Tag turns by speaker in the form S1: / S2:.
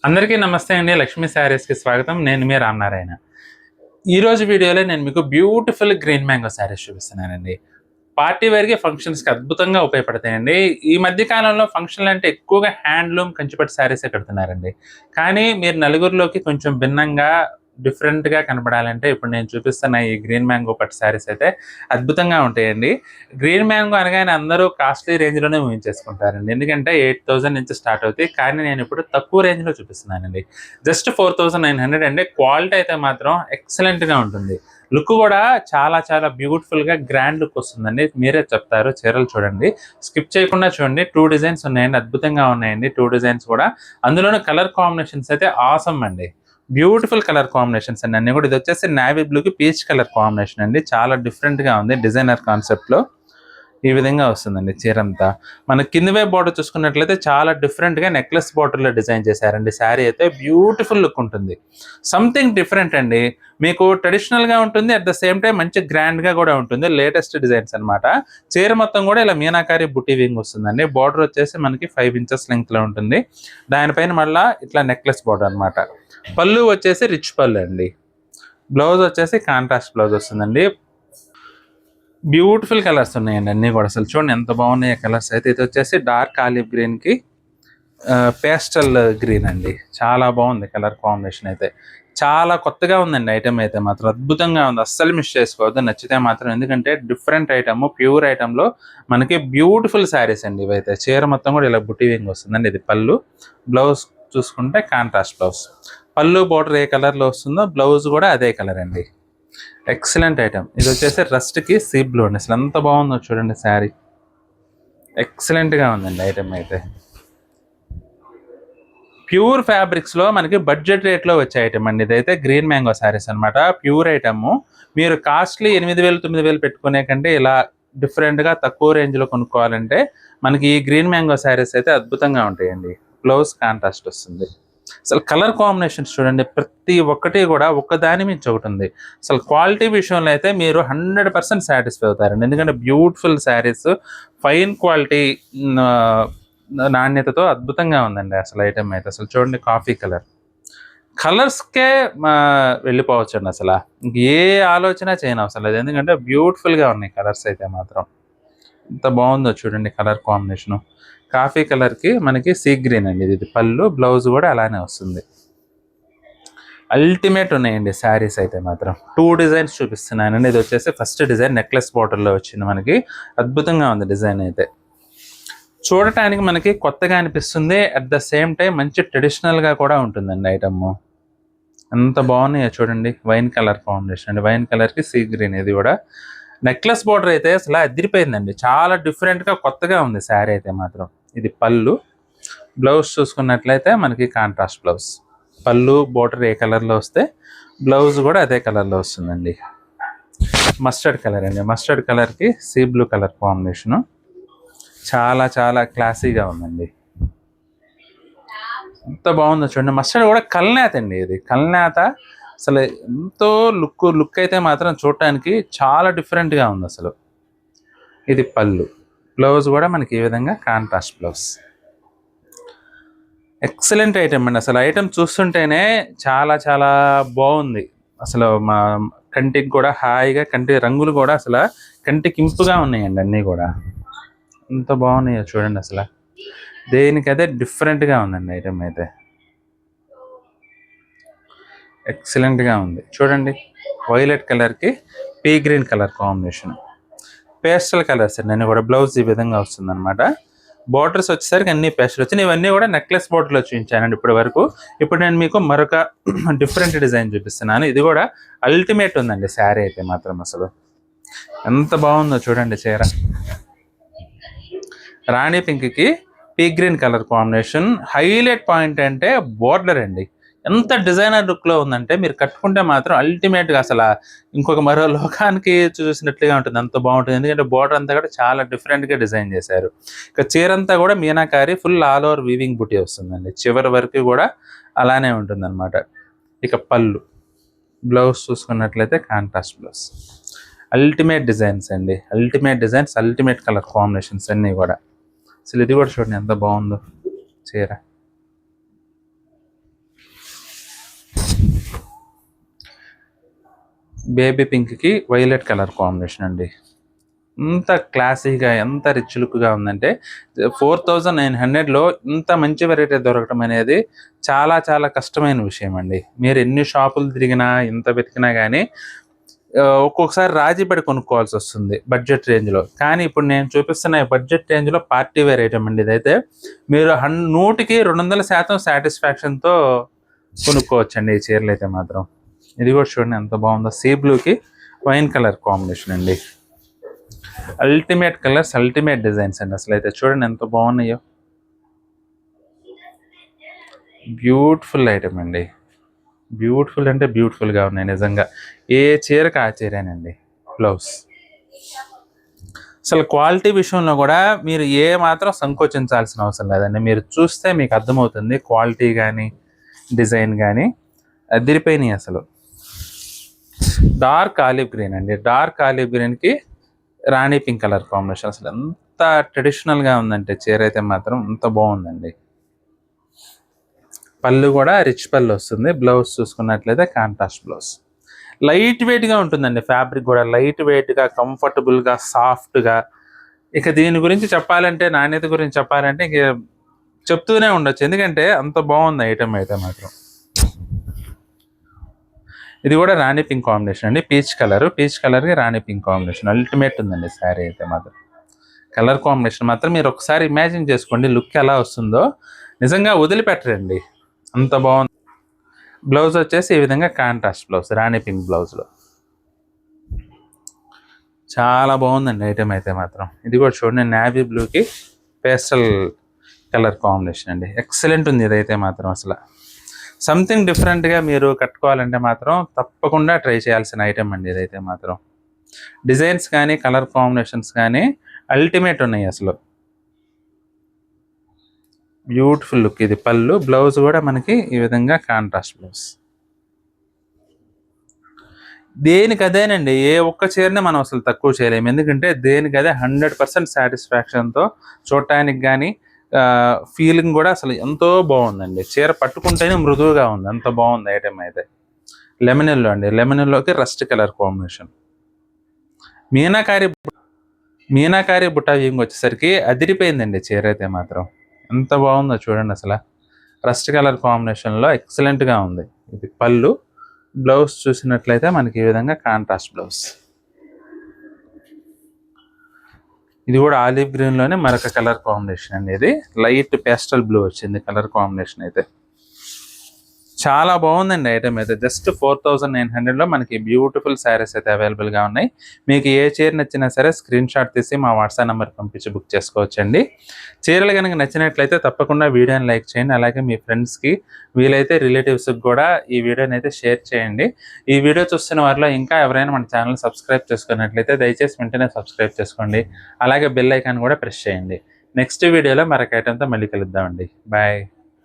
S1: అందరికీ నమస్తే అండి. లక్ష్మీ శారీస్‌కి స్వాగతం. నేను మీ రామనారాయణ. ఈరోజు వీడియోలో నేను మీకు బ్యూటిఫుల్ గ్రీన్ మ్యాంగో శారీస్ చూపిస్తున్నానండి. పార్టీ వేర్‌కి, ఫంక్షన్స్‌కి అద్భుతంగా ఉపయోగపడతాయండి. ఈ మధ్య కాలంలో ఫంక్షన్‌లంటే ఎక్కువగా హ్యాండ్లూమ్ కంచిపట్టు శారీసే కడుతున్నారండి. కానీ మీరు నలుగురిలోకి కొంచెం భిన్నంగా, డిఫరెంట్‌గా కనపడాలంటే ఇప్పుడు నేను చూపిస్తున్న ఈ గ్రీన్ మ్యాంగో పట్టు శారీస్ అయితే అద్భుతంగా ఉంటాయండి. గ్రీన్ మ్యాంగో అనగానే అందరూ కాస్ట్లీ రేంజ్‌లోనే ఊహించేసుకుంటారండి. ఎందుకంటే 8000 నుంచి స్టార్ట్ అవుతాయి. కానీ నేను ఇప్పుడు తక్కువ రేంజ్‌లో చూపిస్తున్నానండి. జస్ట్ 4900 అండి. క్వాలిటీ అయితే మాత్రం ఎక్సలెంట్‌గా ఉంటుంది. లుక్ కూడా చాలా చాలా బ్యూటిఫుల్‌గా గ్రాండ్ లుక్ వస్తుందండి. మీరే చెప్తారు. చీరలు చూడండి. స్కిప్ చేయకుండా చూడండి. 2 డిజైన్స్ ఉన్నాయండి. అద్భుతంగా ఉన్నాయండి 2 డిజైన్స్ కూడా. అందులోనూ కలర్ కాంబినేషన్స్ అయితే ఆసమ్ అండి. బ్యూటిఫుల్ కలర్ కాంబినేషన్స్ అండి అన్నీ కూడా. ఇదొచ్చేసి నేవీ బ్లూకి పీచ్ కలర్ కాంబినేషన్ అండి. చాలా డిఫరెంట్‌గా ఉంది డిజైనర్ కాన్సెప్ట్‌లో. ఈ విధంగా వస్తుందండి చీరంతా. మన కింది వైపు బోర్డర్ చూసుకున్నట్లయితే చాలా డిఫరెంట్‌గా నెక్లెస్ బోర్డర్‌లో డిజైన్ చేశారండి. శారీ అయితే బ్యూటిఫుల్ లుక్ ఉంటుంది. సంథింగ్ డిఫరెంట్ అండి. మీకు ట్రెడిషనల్‌గా ఉంటుంది. అట్ ద సేమ్ టైమ్ మంచి గ్రాండ్‌గా కూడా ఉంటుంది. లేటెస్ట్ డిజైన్స్ అన్నమాట. చీర మొత్తం కూడా ఇలా మీనాకారి బుట్టి వింగ్ వస్తుందండి. బోర్డర్ వచ్చేసి మనకి 5 ఇంచెస్ లెంగ్త్‌లో ఉంటుంది. దానిపైన మళ్ళా ఇట్లా నెక్లెస్ బోర్డర్ అన్నమాట. పళ్ళు వచ్చేసి రిచ్ పళ్ళు అండి. బ్లౌజ్ వచ్చేసి కాంట్రాస్ట్ బ్లౌజ్ వస్తుందండి. బ్యూటిఫుల్ కలర్స్ ఉన్నాయండి అన్నీ కూడా. అసలు చూడండి ఎంత బాగున్నాయి కలర్స్ అయితే. ఇది వచ్చేసి డార్క్ ఆలివ్ గ్రీన్కి పేస్టల్ గ్రీన్ అండి. చాలా బాగుంది కలర్ కాంబినేషన్ అయితే. చాలా కొత్తగా ఉందండి ఐటమ్ అయితే మాత్రం. అద్భుతంగా ఉంది. అస్సలు మిస్ చేసుకోవద్దు నచ్చితే మాత్రం. ఎందుకంటే డిఫరెంట్ ఐటమ్, ప్యూర్ ఐటమ్లో మనకి బ్యూటిఫుల్ శారీస్ అండి ఇవైతే. చీర మొత్తం కూడా ఇలా బుట్టి వింగ్ వస్తుందండి. ఇది పళ్ళు. బ్లౌజ్ చూసుకుంటే కాంట్రాస్ట్ బ్లౌజ్. పళ్ళు బోర్డర్ ఏ కలర్లో వస్తుందో బ్లౌజ్ కూడా అదే కలర్ అండి. Excellent item. ఇది వచ్చేసి రస్ట్కి సీ బ్లూ అండి. అసలు ఎంత బాగుందో చూడండి శారీ. ఎక్సలెంట్గా ఉందండి ఐటమ్ అయితే. ప్యూర్ ఫ్యాబ్రిక్స్లో మనకి బడ్జెట్ రేట్లో వచ్చే ఐటమ్ అండి. ఇదైతే గ్రీన్ మ్యాంగో శారీస్ అనమాట. Pure item. మీరు కాస్ట్లీ 8000 9000 పెట్టుకునే కంటే ఇలా డిఫరెంట్గా తక్కువ రేంజ్లో కొనుక్కోవాలంటే మనకి ఈ గ్రీన్ మ్యాంగో శారీస్ అయితే అద్భుతంగా ఉంటాయండి. బ్లౌజ్ కాంట్రాస్ట్ వస్తుంది. అసలు కలర్ కాంబినేషన్స్ చూడండి. ప్రతి ఒక్కటి కూడా ఒక్కదాని మించి ఒకటి ఉంది. అసలు క్వాలిటీ విషయంలో అయితే మీరు 100% సాటిస్ఫై అవుతారండి. ఎందుకంటే బ్యూటిఫుల్ శారీస్, ఫైన్ క్వాలిటీ నాణ్యతతో అద్భుతంగా ఉందండి అసలు ఐటమ్ అయితే. అసలు చూడండి కాఫీ కలర్. కలర్స్కే వెళ్ళిపోవచ్చు అండి అసలు. ఏ ఆలోచన చేయను అవసరం లేదు. ఎందుకంటే బ్యూటిఫుల్గా ఉన్నాయి కలర్స్ అయితే మాత్రం. ఎంత బాగుందో చూడండి కలర్ కాంబినేషను. కాఫీ కలర్కి మనకి సీ గ్రీన్ అండి. ఇది పళ్ళు, బ్లౌజ్ కూడా అలానే వస్తుంది. అల్టిమేట్ ఉన్నాయండి శారీస్ అయితే మాత్రం. 2 డిజైన్స్ చూపిస్తున్నానండి. ఇది వచ్చేసి ఫస్ట్ డిజైన్ నెక్లెస్ బార్డర్లో వచ్చింది మనకి. అద్భుతంగా ఉంది డిజైన్ అయితే. చూడటానికి మనకి కొత్తగా అనిపిస్తుంది. అట్ ద సేమ్ టైం మంచి ట్రెడిషనల్గా కూడా ఉంటుందండి ఐటమ్. ఎంత బాగున్నాయో చూడండి. వైన్ కలర్ కాంబినేషన్ అండి. వైన్ కలర్కి సీ గ్రీన్. ఇది కూడా నెక్లెస్ బార్డర్ అయితే అసలు అదిరిపోయిందండి. చాలా డిఫరెంట్గా కొత్తగా ఉంది శారీ అయితే మాత్రం. ఇది పళ్ళు. బ్లౌజ్ చూసుకున్నట్లయితే మనకి కాంట్రాస్ట్ బ్లౌజ్. పళ్ళు బోర్డర్ ఏ కలర్లో వస్తే బ్లౌజ్ కూడా అదే కలర్లో వస్తుందండి. మస్టర్డ్ కలర్ అండి. మస్టర్డ్ కలర్కి సీ బ్లూ కలర్ కాంబినేషను. చాలా చాలా క్లాసీగా ఉందండి. ఎంత బాగుందో చూడండి. మస్టర్డ్ కూడా కల్నేత అండి. ఇది కల్నేత. అసలు ఎంతో లుక్ అయితే మాత్రం చూడటానికి చాలా డిఫరెంట్గా ఉంది అసలు. ఇది పళ్ళు. బ్లౌజ్ కూడా మనకి ఈ విధంగా కాంట్రాస్ట్ బ్లౌజ్. ఎక్సలెంట్ ఐటమ్ అండి. అసలు ఐటమ్ చూస్తుంటేనే చాలా చాలా బాగుంది. అసలు మా కంటికి కూడా హాయిగా, కంటి రంగులు కూడా అసలు కంటికి ఇంపుగా ఉన్నాయండి అన్నీ కూడా. ఎంత బాగున్నాయో చూడండి అసలు. దేనికైతే డిఫరెంట్గా ఉందండి ఐటమ్ అయితే. ఎక్సలెంట్గా ఉంది చూడండి. వైలెట్ కలర్కి P green colour combination. Pastel colours అండి అన్నీ కూడా. బ్లౌజ్ ఈ విధంగా వస్తుందన్నమాట. బార్డర్స్ వచ్చేసరికి అన్ని పేస్టల్ వచ్చినాయి. ఇవన్నీ కూడా నెక్లెస్ బార్డర్లో చూపించానండి ఇప్పటి వరకు. ఇప్పుడు నేను మీకు మరొక డిఫరెంట్ డిజైన్ చూపిస్తున్నాను. ఇది కూడా అల్టిమేట్ ఉందండి శారీ అయితే మాత్రం. అసలు ఎంత బాగుందో చూడండి చీర. రాణి పింక్కి పీ green colour combination. Highlight point అంటే బోర్డర్ అండి. ఎంత డిజైనర్ లుక్లో ఉందంటే మీరు కట్టుకుంటే మాత్రం అల్టిమేట్గా అసలు ఇంకొక మరో లోకానికి చూసినట్లుగా ఉంటుంది. అంత బాగుంటుంది. ఎందుకంటే బోర్డర్ అంతా కూడా చాలా డిఫరెంట్గా డిజైన్ చేశారు. ఇక చీరంతా కూడా meenakari full all over weaving బుటీ వస్తుందండి. చివరి వరకు కూడా అలానే ఉంటుంది అనమాట. ఇక పళ్ళు. బ్లౌజ్ చూసుకున్నట్లయితే కాంట్రాస్ట్ బ్లౌజ్. అల్టిమేట్ డిజైన్స్ అండి. Ultimate designs, ultimate colour combinations అన్నీ కూడా. అసలు ఇది కూడా చూడండి ఎంత బాగుందో చీర. బేబీ పింక్కి వైలెట్ కలర్ కాంబినేషన్ అండి. ఎంత క్లాసీగా ఎంత రిచ్ లుక్గా ఉందంటే 4900లో ఇంత మంచి వెరైటీ దొరకడం అనేది చాలా చాలా కష్టమైన విషయం అండి. మీరు ఎన్ని షాపులు తిరిగినా ఎంత వెతికినా కానీ ఒక్కొక్కసారి రాజీ పడి కొనుక్కోవాల్సి వస్తుంది బడ్జెట్ రేంజ్లో. కానీ ఇప్పుడు నేను చూపిస్తున్న బడ్జెట్ రేంజ్లో పార్టీ వేర్ ఐటమ్ అండి. ఇదైతే మీరు 100కి 200% సాటిస్ఫాక్షన్తో కొనుక్కోవచ్చండి ఈ చీరలు అయితే మాత్రం. ఇది కూడా చూడండి ఎంత బాగుందో, సీ బ్లూకి వైన్ కలర్ కాంబినేషన్ అండి. అల్టిమేట్ కలర్స్, అల్టిమేట్ డిజైన్స్ అండి. అసలు అయితే చూడండి ఎంత బాగున్నాయో, బ్యూటిఫుల్ ఐటమ్ అండి. బ్యూటిఫుల్ అంటే బ్యూటిఫుల్గా ఉన్నాయి నిజంగా. ఏ చీరకు ఆ చీరేనండి. బ్లౌజ్ అసలు క్వాలిటీ విషయంలో కూడా మీరు ఏ మాత్రం సంకోచించాల్సిన అవసరం లేదండి. మీరు చూస్తే మీకు అర్థమవుతుంది క్వాలిటీ కానీ డిజైన్ కానీ అదిరిపోయినాయి అసలు. డార్క్ ఆలివ్ గ్రీన్ అండి. డార్క్ ఆలివ్ గ్రీన్కి రాణి పింక్ కలర్ కాంబినేషన్. అసలు ఎంత ట్రెడిషనల్గా ఉందంటే చీర అయితే మాత్రం అంత బాగుందండి. పళ్ళు కూడా రిచ్ పళ్ళు వస్తుంది. బ్లౌజ్ చూసుకున్నట్లయితే కాంట్రాస్ట్ బ్లౌజ్. లైట్ వెయిట్గా ఉంటుందండి. ఫ్యాబ్రిక్ కూడా లైట్ వెయిట్గా, కంఫర్టబుల్గా, సాఫ్ట్గా. ఇక దీని గురించి చెప్పాలంటే, నాణ్యత గురించి చెప్పాలంటే ఇక చెప్తూనే ఉండొచ్చు, ఎందుకంటే అంత బాగుంది ఐటమ్ అయితే మాత్రం. ఇది కూడా రాణి పింక్ కాంబినేషన్ అండి. పీచ్ కలర్కి రాణి పింక్ కాంబినేషన్ అల్టిమేట్ ఉందండి శారీ అయితే మాత్రం. కలర్ కాంబినేషన్ మాత్రం మీరు ఒకసారి ఇమాజిన్ చేసుకోండి లుక్ ఎలా వస్తుందో, నిజంగా వదిలిపెట్టరండి, అంత బాగుంది. బ్లౌజ్ వచ్చేసి ఈ విధంగా కాంట్రాస్ట్ బ్లౌజ్, రాణి పింక్ బ్లౌజ్లో చాలా బాగుందండి ఐటమ్ అయితే మాత్రం. ఇది కూడా చూడండి నేవీ బ్లూకి పేస్టల్ కలర్ కాంబినేషన్ అండి. ఎక్సలెంట్ ఉంది ఇదైతే మాత్రం. అసలు సంథింగ్ డిఫరెంట్గా మీరు కట్టుకోవాలంటే మాత్రం తప్పకుండా ట్రై చేయాల్సిన ఐటమ్ అండి ఇదైతే మాత్రం. డిజైన్స్ కానీ కలర్ కాంబినేషన్స్ కానీ అల్టిమేట్ ఉన్నాయి అసలు. Beautiful look. ఇది పళ్ళు, బ్లౌజ్ కూడా మనకి ఈ విధంగా కాంట్రాస్ట్ బ్లౌజ్. దేనికి అదేనండి, ఏ ఒక్క చీరని మనం అసలు తక్కువ చేయలేము, ఎందుకంటే దేనికి అదే 100% సాటిస్ఫాక్షన్తో చూడటానికి కానీ ఫీలింగ్ కూడా అసలు ఎంతో బాగుందండి. చీర పట్టుకుంటేనే మృదువుగా ఉంది, అంత బాగుంది ఐటమ్ అయితే. లెమన్ ఎల్లో అండి. లెమన్ ఎల్లోకి రస్ట్ కలర్ కాంబినేషన్. మీనాకారి బుట్టా వీవింగ్ వచ్చేసరికి అదిరిపోయిందండి చీర అయితే మాత్రం. ఎంత బాగుందో చూడండి అసలు. రస్ట్ కలర్ కాంబినేషన్లో ఎక్సలెంట్గా ఉంది. ఇది పళ్ళు, బ్లౌజ్ చూసినట్లయితే మనకి ఈ విధంగా కాంట్రాస్ట్ బ్లౌజ్. ఇది కూడా ఆలివ్ గ్రీన్లోనే మరొక కలర్ కాంబినేషన్ అండి. ఇది లైట్ పేస్టల్ బ్లూ వచ్చింది కలర్ కాంబినేషన్ అయితే. చాలా బాగుందండి ఐటమ్ అయితే. జస్ట్ 4900లో మనకి బ్యూటిఫుల్ శారీస్ అయితే అవైలబుల్గా ఉన్నాయి. మీకు ఏ చీర నచ్చినా సరే స్క్రీన్ షాట్ తీసి మా వాట్సాప్ నెంబర్ పంపించి బుక్ చేసుకోవచ్చండి. చీరలు కనుక నచ్చినట్లయితే తప్పకుండా వీడియోని లైక్ చేయండి. అలాగే మీ ఫ్రెండ్స్కి, వీలైతే రిలేటివ్స్కి కూడా ఈ వీడియోని అయితే షేర్ చేయండి. ఈ వీడియో చూస్తున్న వారిలో ఇంకా ఎవరైనా మన ఛానల్ సబ్స్క్రైబ్ చేసుకున్నట్లయితే దయచేసి వెంటనే సబ్స్క్రైబ్ చేసుకోండి. అలాగే బెల్ ఐకాన్ కూడా ప్రెస్ చేయండి. నెక్స్ట్ వీడియోలో మరొక ఐటమ్తో మళ్ళీ కలుద్దామండి. బాయ్.